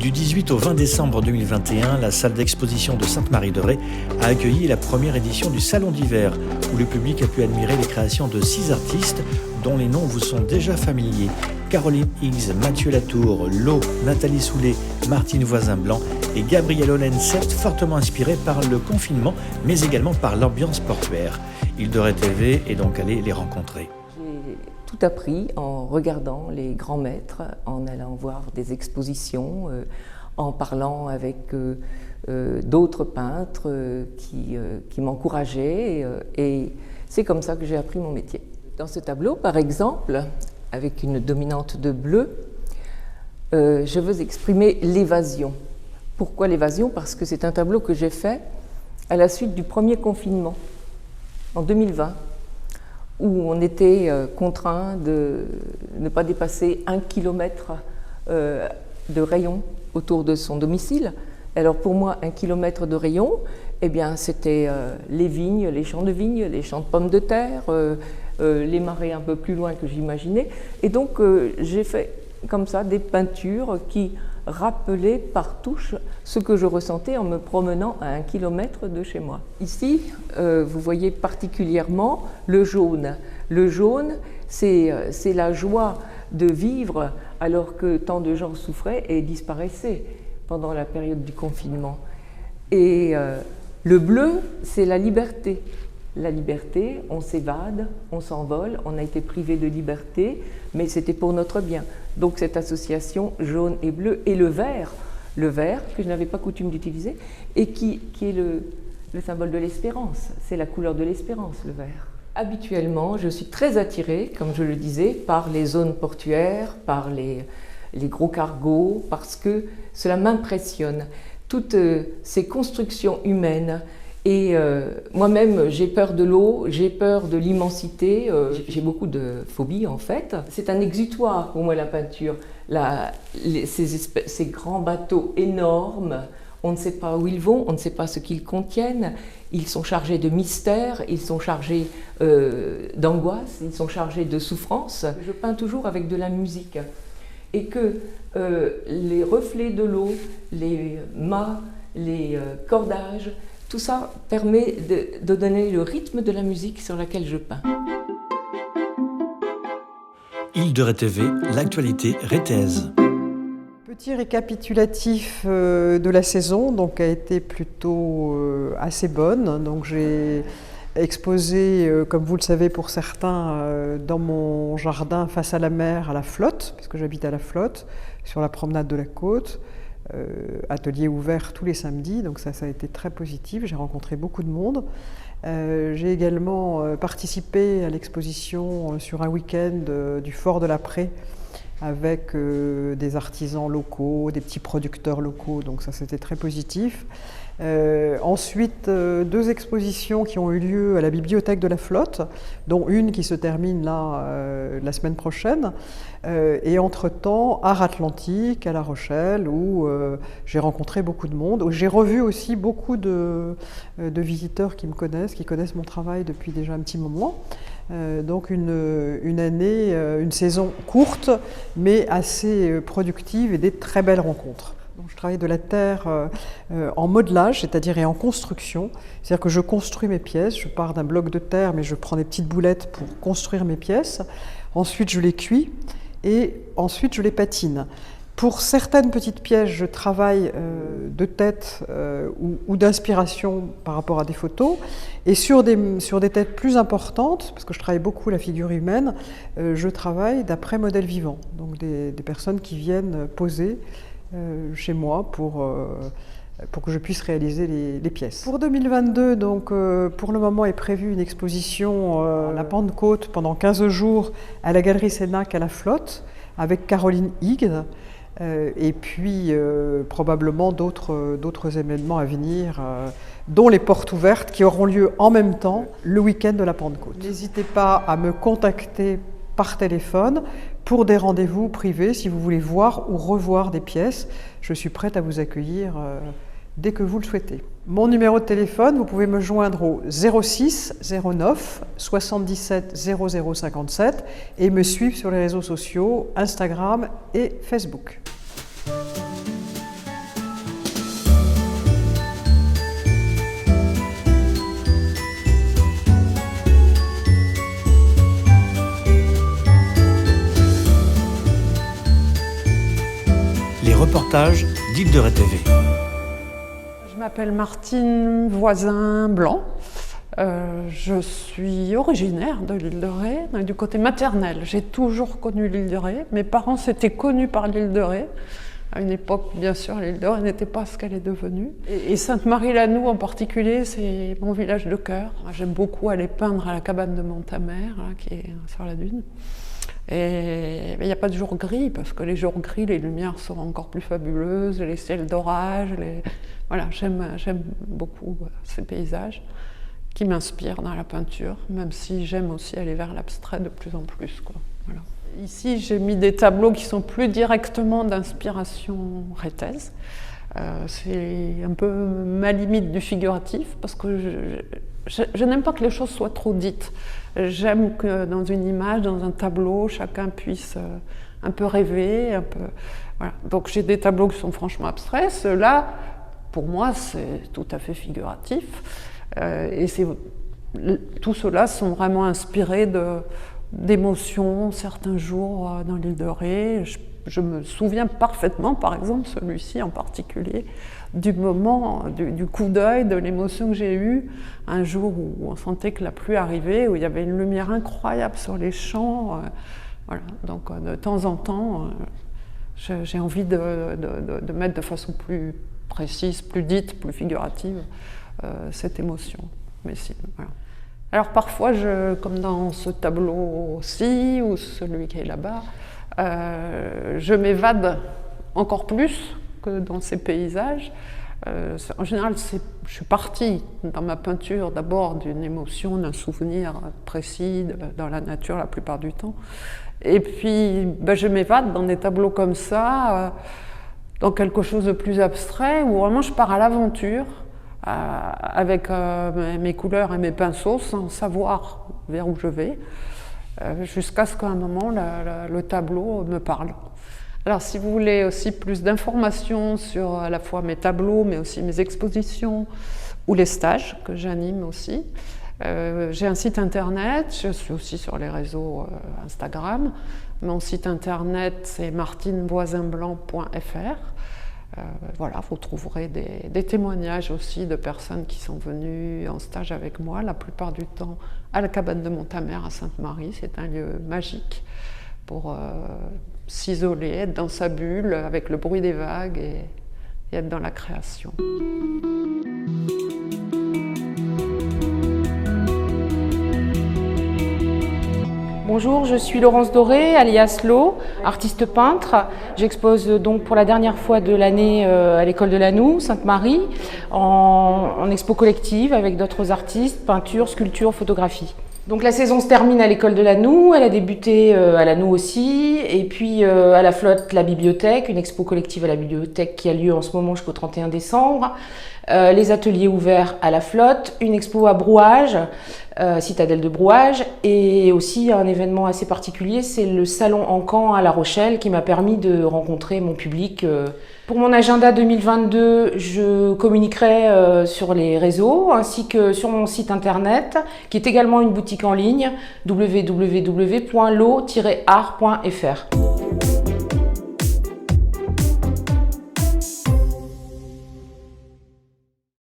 Du 18 au 20 décembre 2021, la salle d'exposition de Sainte-Marie-de-Ré a accueilli la première édition du Salon d'hiver, où le public a pu admirer les créations de 6 artistes dont les noms vous sont déjà familiers. Caroline Higgs, Mathieu Latour, Lo, Nathalie Soulet, Martine Voisin-Blanc et Gabriel Olenset, fortement inspirés par le confinement, mais également par l'ambiance portuaire. Île de Ré TV est donc allé les rencontrer. J'ai tout appris en regardant les grands maîtres, en allant voir des expositions, en parlant avec d'autres peintres qui m'encourageaient, et c'est comme ça que j'ai appris mon métier. Dans ce tableau, par exemple, avec une dominante de bleu, je veux exprimer l'évasion. Pourquoi l'évasion? Parce que c'est un tableau que j'ai fait à la suite du premier confinement, en 2020, où on était contraint de ne pas dépasser 1 kilomètre de rayon autour de son domicile. Alors pour moi, 1 kilomètre de rayon, eh bien, c'était les vignes, les champs de vignes, les champs de pommes de terre, les marais un peu plus loin que j'imaginais. Et donc j'ai fait comme ça des peintures qui rappelaient par touche ce que je ressentais en me promenant à 1 kilomètre de chez moi. Ici, vous voyez particulièrement le jaune. Le jaune, c'est la joie de vivre alors que tant de gens souffraient et disparaissaient pendant la période du confinement. Et le bleu, c'est la liberté. La liberté, on s'évade, on s'envole, on a été privé de liberté, mais c'était pour notre bien. Donc cette association jaune et bleu, et le vert que je n'avais pas coutume d'utiliser, et qui est le symbole de l'espérance. C'est la couleur de l'espérance, le vert. Habituellement, je suis très attirée, comme je le disais, par les zones portuaires, par les gros cargos, parce que cela m'impressionne. Toutes ces constructions humaines. Et moi-même, j'ai peur de l'eau, j'ai peur de l'immensité, j'ai beaucoup de phobies en fait. C'est un exutoire pour moi la peinture. Ces grands bateaux énormes, on ne sait pas où ils vont, on ne sait pas ce qu'ils contiennent. Ils sont chargés de mystère, ils sont chargés d'angoisse, ils sont chargés de souffrance. Je peins toujours avec de la musique. Et que les reflets de l'eau, les mâts, les cordages, tout ça permet de donner le rythme de la musique sur laquelle je peins. Île de Ré TV, l'actualité rétaise. Petit récapitulatif de la saison, donc a été plutôt assez bonne. Donc j'ai exposé, comme vous le savez pour certains, dans mon jardin face à la mer, à la Flotte, puisque j'habite à la Flotte, sur la promenade de la côte. Atelier ouvert tous les samedis, donc ça a été très positif, j'ai rencontré beaucoup de monde. J'ai également participé à l'exposition sur un week-end du Fort de la Prée avec des artisans locaux, des petits producteurs locaux, donc ça c'était très positif. Ensuite, 2 expositions qui ont eu lieu à la bibliothèque de la Flotte, dont une qui se termine là la semaine prochaine. Et entre-temps, Art Atlantique à La Rochelle, où j'ai rencontré beaucoup de monde, où j'ai revu aussi beaucoup de visiteurs qui me connaissent, qui connaissent mon travail depuis déjà un petit moment. Donc une année, une saison courte, mais assez productive et des très belles rencontres. Donc je travaille de la terre en modelage, c'est-à-dire et en construction. C'est-à-dire que je construis mes pièces, je pars d'un bloc de terre, mais je prends des petites boulettes pour construire mes pièces. Ensuite, je les cuis et ensuite, je les patine. Pour certaines petites pièces, je travaille de tête ou d'inspiration par rapport à des photos. Et sur des têtes plus importantes, parce que je travaille beaucoup la figure humaine, je travaille d'après modèle vivant. Donc des personnes qui viennent poser chez moi pour que je puisse réaliser les pièces. Pour 2022, donc, pour le moment est prévue une exposition à la Pentecôte pendant 15 jours à la Galerie Sénac à la Flotte avec Caroline Higgs. Et puis probablement d'autres événements à venir, dont les portes ouvertes qui auront lieu en même temps le week-end de la Pentecôte. N'hésitez pas à me contacter par téléphone pour des rendez-vous privés si vous voulez voir ou revoir des pièces. Je suis prête à vous accueillir dès que vous le souhaitez. Mon numéro de téléphone, vous pouvez me joindre au 06 09 77 00 57 et me suivre sur les réseaux sociaux Instagram et Facebook. reportages d'Île de Ré TV. Je m'appelle Martine Voisin-Blanc. Je suis originaire de l'île de Ré, du côté maternel. J'ai toujours connu l'île de Ré. Mes parents s'étaient connus par l'île de Ré. À une époque, bien sûr, l'île de Ré n'était pas ce qu'elle est devenue. Et Sainte-Marie-la-Noue en particulier, c'est mon village de cœur. J'aime beaucoup aller peindre à la cabane de Montamer, là, qui est sur la dune. Et il n'y a pas de jour gris, parce que les jours gris, les lumières sont encore plus fabuleuses, les ciels d'orage. Voilà, j'aime beaucoup ces paysages qui m'inspirent dans la peinture, même si j'aime aussi aller vers l'abstrait de plus en plus, quoi. Voilà. Ici, j'ai mis des tableaux qui sont plus directement d'inspiration rétaise. C'est un peu ma limite du figuratif, parce que je n'aime pas que les choses soient trop dites. J'aime que dans une image, dans un tableau, chacun puisse un peu rêver, un peu... Voilà. Donc j'ai des tableaux qui sont franchement abstraits. Ceux-là, pour moi, c'est tout à fait figuratif. Et tout ceux-là sont vraiment inspirés d'émotions, certains jours dans l'île de Ré. Je me souviens parfaitement, par exemple, celui-ci en particulier, du moment, du coup d'œil, de l'émotion que j'ai eue un jour où on sentait que la pluie arrivait, où il y avait une lumière incroyable sur les champs. Voilà. Donc de temps en temps, j'ai envie de mettre de façon plus précise, plus dite, plus figurative, cette émotion. Mais si, voilà. Alors parfois, comme dans ce tableau-ci, ou celui qui est là-bas, je m'évade encore plus que dans ces paysages. En général, je suis partie dans ma peinture d'abord d'une émotion, d'un souvenir précis dans la nature la plupart du temps. Et puis, je m'évade dans des tableaux comme ça, dans quelque chose de plus abstrait, où vraiment je pars à l'aventure, avec mes couleurs et mes pinceaux, sans savoir vers où je vais, jusqu'à ce qu'à un moment, le tableau me parle. Alors, si vous voulez aussi plus d'informations sur à la fois mes tableaux, mais aussi mes expositions, ou les stages que j'anime aussi, j'ai un site internet, je suis aussi sur les réseaux Instagram. Mon site internet, c'est martinevoisinblanc.fr. Voilà, vous trouverez des témoignages aussi de personnes qui sont venues en stage avec moi, la plupart du temps à la cabane de Montamer à Sainte-Marie. C'est un lieu magique pour s'isoler, être dans sa bulle avec le bruit des vagues et être dans la création. Bonjour, je suis Laurence Doré, alias Lo, artiste peintre. J'expose donc pour la dernière fois de l'année à l'école de la Noue, Sainte-Marie, en expo collective avec d'autres artistes, peinture, sculpture, photographie. Donc la saison se termine à l'école de la Noue, elle a débuté à la Noue aussi, et puis à la Flotte, la bibliothèque, une expo collective à la bibliothèque qui a lieu en ce moment jusqu'au 31 décembre. Les ateliers ouverts à la Flotte, une expo à Brouage, citadelle de Brouage, et aussi un événement assez particulier, c'est le salon Encan à La Rochelle qui m'a permis de rencontrer mon public. Pour mon agenda 2022, je communiquerai sur les réseaux ainsi que sur mon site internet qui est également une boutique en ligne www.lo-art.fr.